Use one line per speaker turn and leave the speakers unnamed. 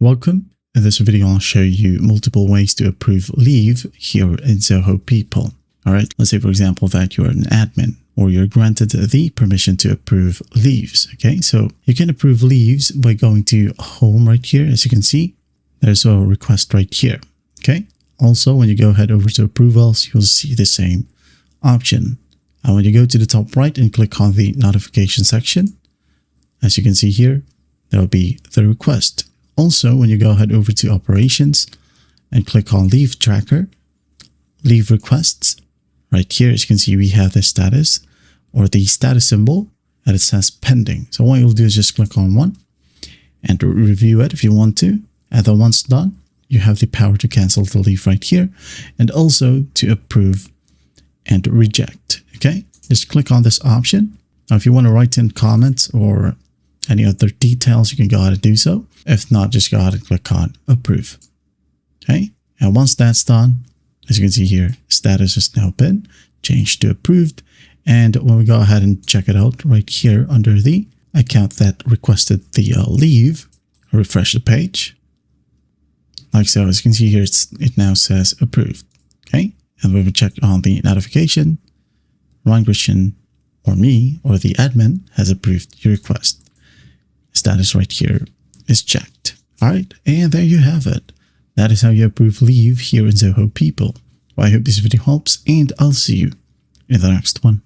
Welcome. In this video, I'll show you multiple ways to approve leave here in Zoho People. All right, let's say, for example, that you're an admin or you're granted the permission to approve leaves. Okay, so you can approve leaves by going to home right here. As you can see, there's a request right here. Okay, also, when you go ahead over to approvals, you'll see the same option. And when you go to the top right and click on the notification section, as you can see here, there will be the request. Also, when you go ahead over to operations and click on leave tracker, leave requests, right here, as you can see, we have the status or the status symbol and it says pending. So what you'll do is just click on one and review it if you want to. And then once done, you have the power to cancel the leave right here and also to approve and reject. Okay, just click on this option. Now, if you want to write in comments or any other details, you can go ahead and do so. If not, just go ahead and click on approve. Okay, and once that's done, as you can see here, status has now been changed to approved. And when we go ahead and check it out right here under the account that requested the leave, refresh the page. Like so, as you can see here, it now says approved. Okay, and when we check on the notification, Ryan Christian or me or the admin has approved your request. Status right here is checked. All right, and there you have it. That is how you approve leave here in Zoho People. Well, I hope this video helps, and I'll see you in the next one.